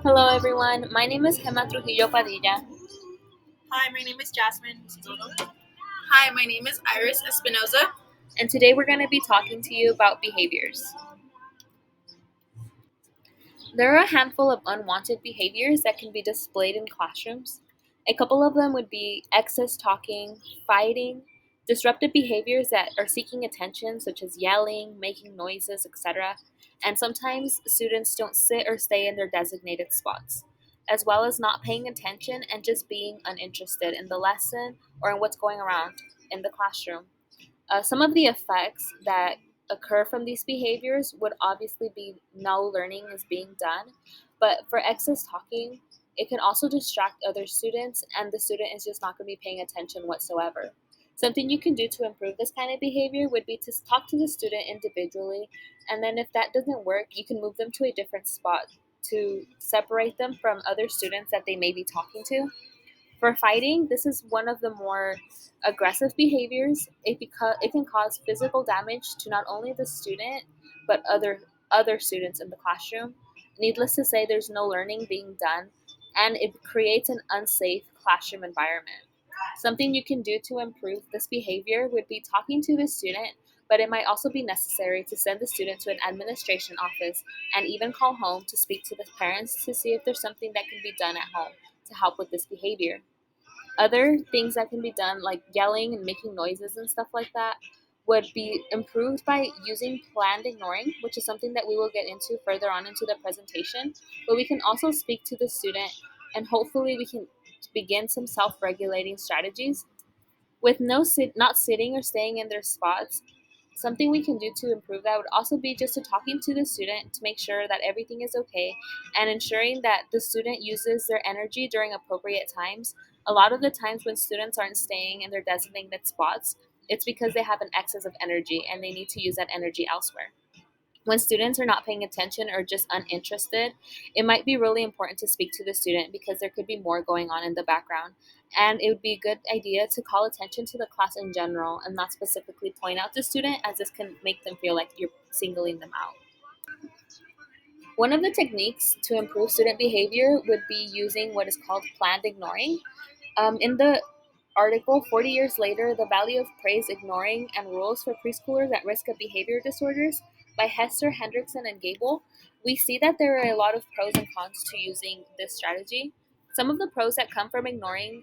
Hello everyone, my name is Gemma Trujillo Padilla, Hi, my name is Jasmine Soto. Hi, my name is Iris Espinoza. and today we're going to be talking to you about behaviors. There are a handful of unwanted behaviors that can be displayed in classrooms. A couple of them would be excess talking, fighting, disruptive behaviors that are seeking attention, such as yelling, making noises, etc. And sometimes students don't sit or stay in their designated spots, as well as not paying attention and just being uninterested in the lesson or in what's going around in the classroom. Some of the effects that occur from these behaviors would obviously be no learning is being done, but for excess talking, it can also distract other students, and the student is just not going to be paying attention whatsoever. Something you can do to improve this kind of behavior would be to talk to the student individually, and then if that doesn't work, you can move them to a different spot to separate them from other students that they may be talking to. For fighting, this is one of the more aggressive behaviors. It can cause physical damage to not only the student but other students in the classroom. Needless to say, there's no learning being done, and it creates an unsafe classroom environment. Something you can do to improve this behavior would be talking to the student, but it might also be necessary to send the student to an administration office and even call home to speak to the parents to see if there's something that can be done at home to help with this behavior. Other things that can be done, like yelling and making noises and stuff like that, would be improved by using planned ignoring, which is something that we will get into further on into the presentation. But we can also speak to the student, and hopefully we can begin some self-regulating strategies with not sitting or staying in their spots. Something we can do to improve that would also be just to talking to the student to make sure that everything is okay and ensuring that the student uses their energy during appropriate times. A lot of the times when students aren't staying in their designated spots, it's because they have an excess of energy and they need to use that energy elsewhere. When students are not paying attention or just uninterested, it might be really important to speak to the student because there could be more going on in the background. And it would be a good idea to call attention to the class in general and not specifically point out the student, as this can make them feel like you're singling them out. One of the techniques to improve student behavior would be using what is called planned ignoring. In the article 40 Years Later, The Value of Praise, Ignoring, and Rules for Preschoolers at Risk of Behavior Disorders by Hester, Hendrickson, and Gable, we see that there are a lot of pros and cons to using this strategy. Some of the pros that come from ignoring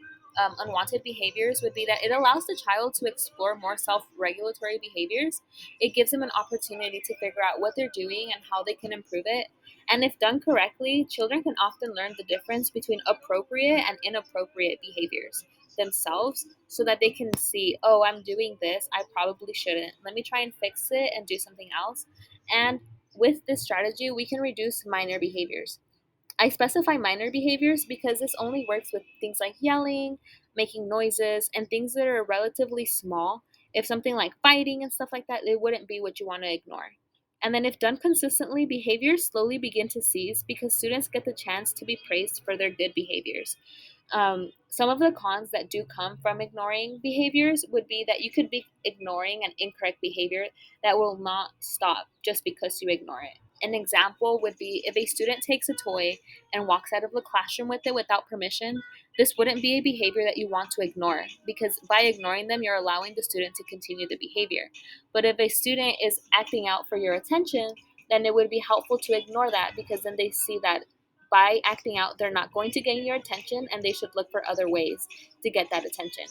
unwanted behaviors would be that it allows the child to explore more self regulatory behaviors. It gives them an opportunity to figure out what they're doing and how they can improve it. And if done correctly, children can often learn the difference between appropriate and inappropriate behaviors themselves so that they can see, oh, I'm doing this, I probably shouldn't. Let me try and fix it and do something else. And with this strategy, we can reduce minor behaviors. I specify minor behaviors because this only works with things like yelling, making noises, and things that are relatively small. If something like fighting and stuff like that, it wouldn't be what you want to ignore. And then, if done consistently, behaviors slowly begin to cease because students get the chance to be praised for their good behaviors. Some of the cons that do come from ignoring behaviors would be that you could be ignoring an incorrect behavior that will not stop just because you ignore it. An example would be if a student takes a toy and walks out of the classroom with it without permission, this wouldn't be a behavior that you want to ignore because by ignoring them, you're allowing the student to continue the behavior. But if a student is acting out for your attention, then it would be helpful to ignore that because then they see that by acting out, they're not going to gain your attention and they should look for other ways to get that attention.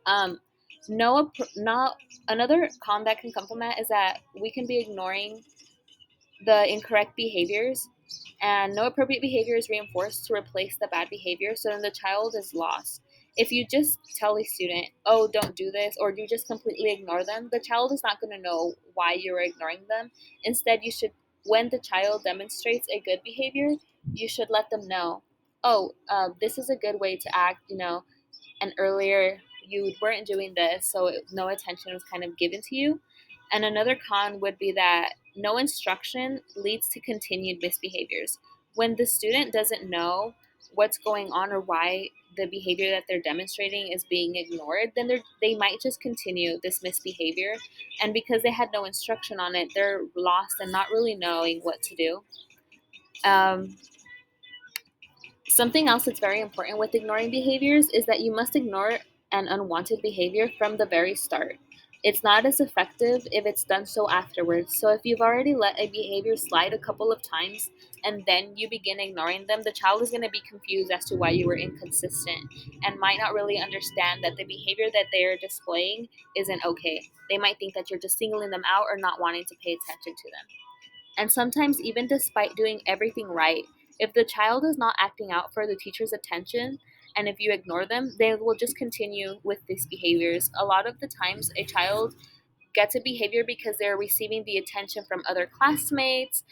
Um, no, not another con that can come from that is that we can be ignoring the incorrect behaviors, and no appropriate behavior is reinforced to replace the bad behavior, so then the child is lost. If you just tell a student, oh, don't do this, or you just completely ignore them, the child is not going to know why you're ignoring them. Instead, you should, when the child demonstrates a good behavior, you should let them know, oh, this is a good way to act, and earlier you weren't doing this, so no attention was kind of given to you. And another con would be that no instruction leads to continued misbehaviors. When the student doesn't know what's going on or why the behavior that they're demonstrating is being ignored, then they might just continue this misbehavior. And because they had no instruction on it, they're lost and not really knowing what to do. Um, Something else that's very important with ignoring behaviors is that you must ignore an unwanted behavior from the very start. It's not as effective if it's done so afterwards. So, if you've already let a behavior slide a couple of times and then you begin ignoring them, the child is going to be confused as to why you were inconsistent and might not really understand that the behavior that they're displaying isn't okay. They might think that you're just singling them out or not wanting to pay attention to them. And sometimes, even despite doing everything right, if the child is not acting out for the teacher's attention, and if you ignore them, they will just continue with these behaviors. A lot of the times, a child gets a behavior because they're receiving the attention from other classmates.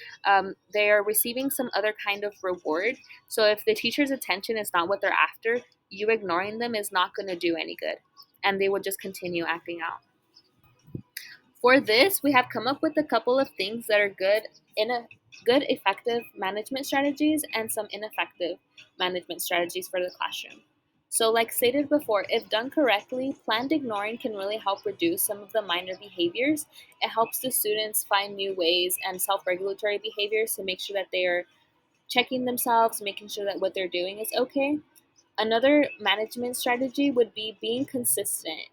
They're receiving some other kind of reward. So, if the teacher's attention is not what they're after, you ignoring them is not going to do any good. And they will just continue acting out. For this, we have come up with a couple of things that are good effective management strategies and some ineffective management strategies for the classroom. So, like stated before, if done correctly, planned ignoring can really help reduce some of the minor behaviors. It helps the students find new ways and self regulatory behaviors to make sure that they are checking themselves, making sure that what they're doing is okay. Another management strategy would be being consistent.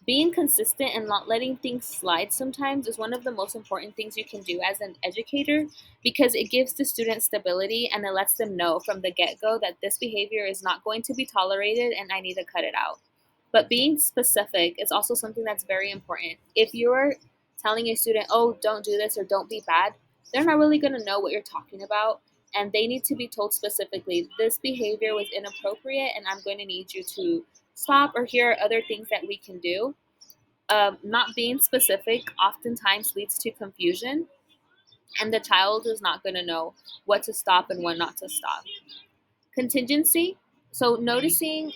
Being consistent and not letting things slide sometimes is one of the most important things you can do as an educator, because it gives the student stability and it lets them know from the get go that this behavior is not going to be tolerated and I need to cut it out. But being specific is also something that's very important. If you're telling a student, oh, don't do this or don't be bad, they're not really going to know what you're talking about. And they need to be told specifically, this behavior was inappropriate and I'm going to need you to stop, or here are other things that we can do. Not being specific oftentimes leads to confusion, and the child is not going to know what to stop and what not to stop. Contingency. So, noticing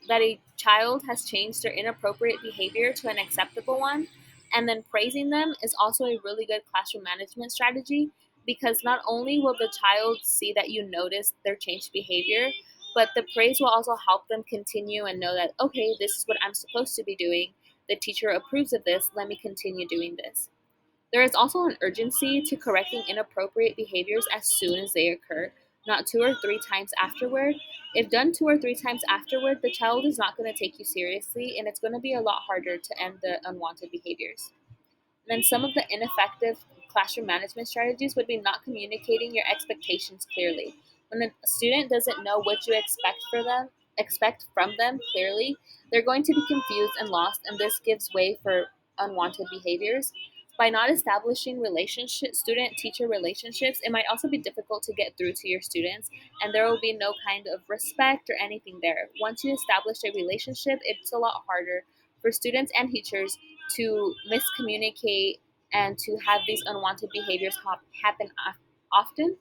that a child has changed their inappropriate behavior to an acceptable one, and then praising them is also a really good classroom management strategy, because not only will the child see that you noticed their changed behavior, but the praise will also help them continue and know that, okay, this is what I'm supposed to be doing. The teacher approves of this. Let me continue doing this. There is also an urgency to correcting inappropriate behaviors as soon as they occur, not two or three times afterward. If done two or three times afterward, the child is not going to take you seriously and it's going to be a lot harder to end the unwanted behaviors. Then some of the ineffective classroom management strategies would be not communicating your expectations clearly. When a student doesn't know what you expect from them clearly, they're going to be confused and lost, and this gives way for unwanted behaviors. By not establishing student teacher relationships, it might also be difficult to get through to your students, and there will be no kind of respect or anything there. Once you establish a relationship, it's a lot harder for students and teachers to miscommunicate and to have these unwanted behaviors happen often.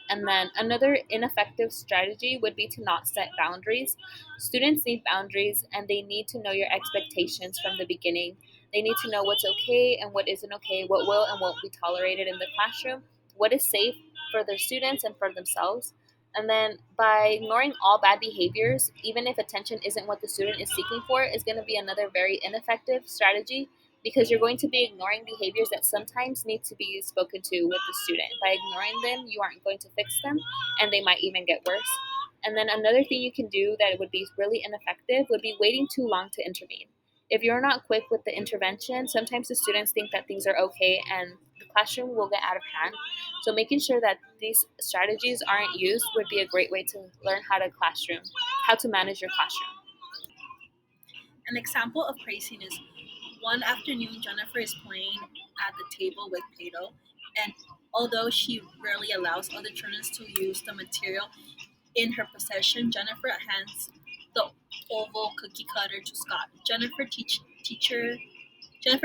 And then another ineffective strategy would be to not set boundaries. Students need boundaries and they need to know your expectations from the beginning. They need to know what's okay and what isn't okay, what will and won't be tolerated in the classroom, what is safe for their students and for themselves. And then by ignoring all bad behaviors, even if attention isn't what the student is seeking for, is going to be another very ineffective strategy, because you're going to be ignoring behaviors that sometimes need to be spoken to with the student. By ignoring them, you aren't going to fix them, and they might even get worse. And then another thing you can do that would be really ineffective would be waiting too long to intervene. If you're not quick with the intervention, sometimes the students think that things are okay and the classroom will get out of hand. So making sure that these strategies aren't used would be a great way to learn how to manage your classroom. An example of praising is one afternoon Jennifer is playing at the table with Play Doh, and although she rarely allows other children to use the material in her possession, the oval cookie cutter to Scott. Jennifer's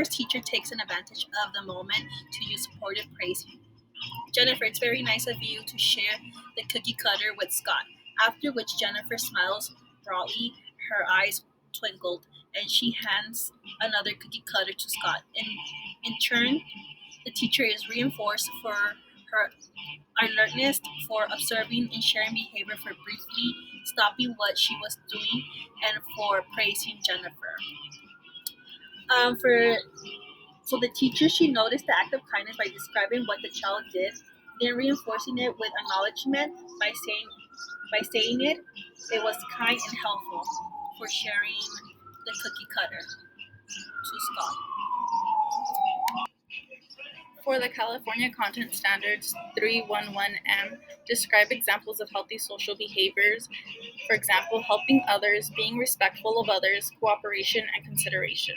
teacher takes an advantage of the moment to use supportive praise. Jennifer, it's very nice of you to share the cookie cutter with Scott. After which Jennifer smiles broadly, her eyes twinkled, and she hands another cookie cutter to Scott. In turn, the teacher is reinforced for her alertness, for observing and sharing behavior, for briefly stopping what she was doing, and for praising Jennifer. For So the teacher, she noticed the act of kindness by describing what the child did, then reinforcing it with acknowledgement by saying, By saying it, it was kind and helpful for sharing the cookie cutter to Scott. For the California Content Standards 311M, describe examples of healthy social behaviors. For example, helping others, being respectful of others, cooperation, and consideration.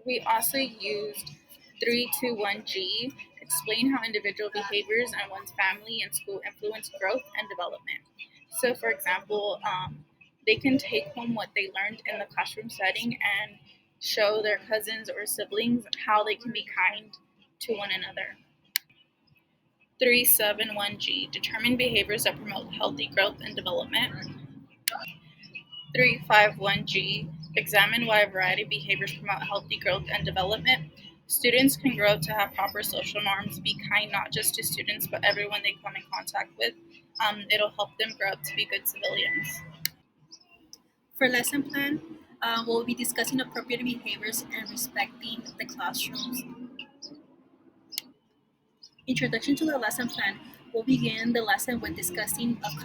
We also used 321G, explain how individual behaviors and one's family and school influence growth and development. So, for example, they can take home what they learned in the classroom setting and show their cousins or siblings how they can be kind to one another. 371G, determine behaviors that promote healthy growth and development. 351G, examine why a variety of behaviors promote healthy growth and development. Students can grow up to have proper social norms, be kind not just to students, but everyone they come in contact with. It'll help them grow up to be good civilians. For lesson plan, we'll be discussing appropriate behaviors and respecting the classrooms. Introduction to the lesson plan. We'll begin the lesson with discussions of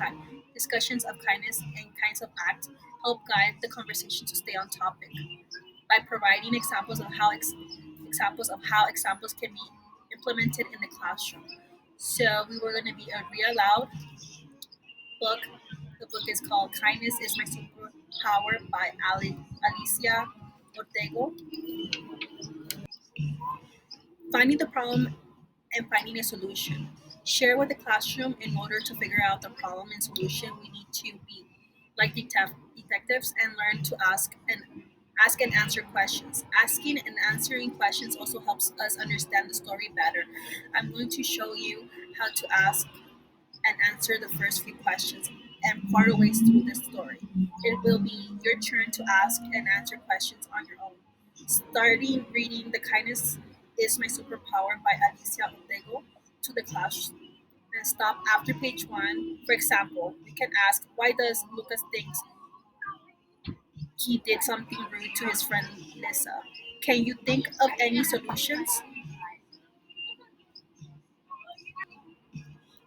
kindness and kinds of acts help guide the conversation to stay on topic by providing examples can be implemented in the classroom. So we were going to be read aloud book. The book is called "Kindness Is My Superpower" by Alicia Ortego. Finding the problem and finding a solution. Share with the classroom in order to figure out the problem and solution. We need to be like detectives and learn to ask and answer questions. Asking and answering questions also helps us understand the story better. I'm going to show you how to ask and answer the first few questions and part of ways through the story. It will be your turn to ask and answer questions on your own. Starting reading The Kindness is My Superpower by Alicia Ortego to the class and stop after page one. For example, we can ask, why does Lucas think he did something rude to his friend Lisa? Can you think of any solutions?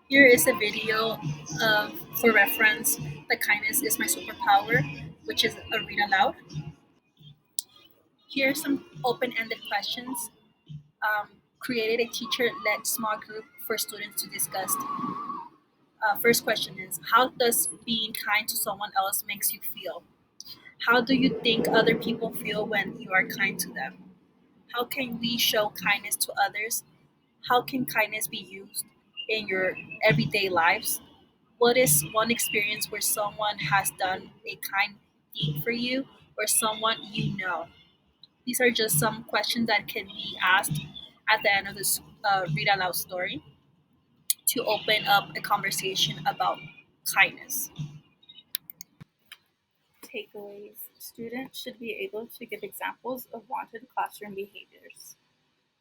Here is a video for reference. The kindness is my superpower, which is a read aloud. Here are some open-ended questions. Created a teacher-led small group for students to discuss. First question is, how does being kind to someone else makes you feel? How do you think other people feel when you are kind to them? How can we show kindness to others? How can kindness be used in your everyday lives? What is one experience where someone has done a kind deed for you or someone you know? These are just some questions that can be asked at the end of this read aloud story to open up a conversation about kindness. Takeaways. Students should be able to give examples of wanted classroom behaviors.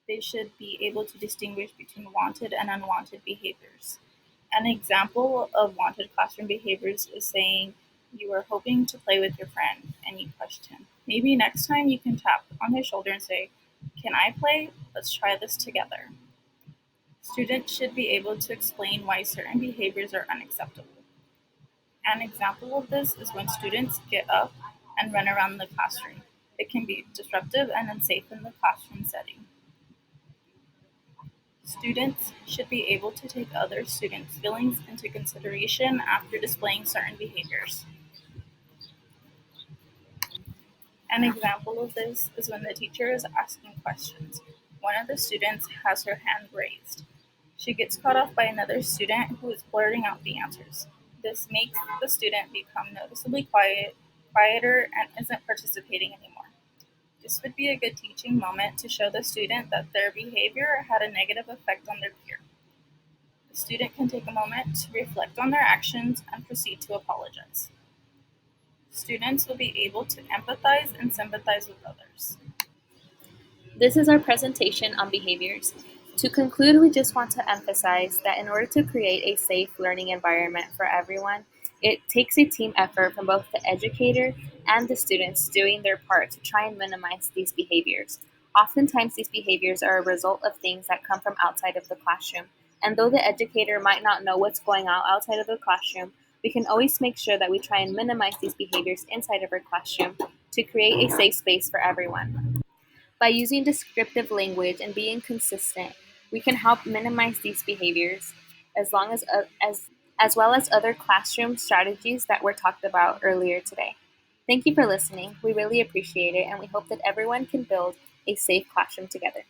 They should be able to distinguish between wanted and unwanted behaviors. An example of wanted classroom behaviors is saying, you are hoping to play with your friend and you pushed him. Maybe next time you can tap on his shoulder and say, can I play? Let's try this together. Students should be able to explain why certain behaviors are unacceptable. An example of this is when students get up and run around the classroom. It can be disruptive and unsafe in the classroom setting. Students should be able to take other students' feelings into consideration after displaying certain behaviors. An example of this is when the teacher is asking questions. One of the students has her hand raised. She gets cut off by another student who is blurting out the answers. This makes the student become noticeably quieter, and isn't participating anymore. This would be a good teaching moment to show the student that their behavior had a negative effect on their peer. The student can take a moment to reflect on their actions and proceed to apologize. Students will be able to empathize and sympathize with others. This is our presentation on behaviors. To conclude, we just want to emphasize that in order to create a safe learning environment for everyone, it takes a team effort from both the educator and the students doing their part to try and minimize these behaviors. Oftentimes, these behaviors are a result of things that come from outside of the classroom, And though the educator might not know what's going on outside of the classroom, we can always make sure that we try and minimize these behaviors inside of our classroom to create a safe space for everyone. By using descriptive language and being consistent, we can help minimize these behaviors as long as well as other classroom strategies that were talked about earlier today. Thank you for listening. We really appreciate it, and we hope that everyone can build a safe classroom together.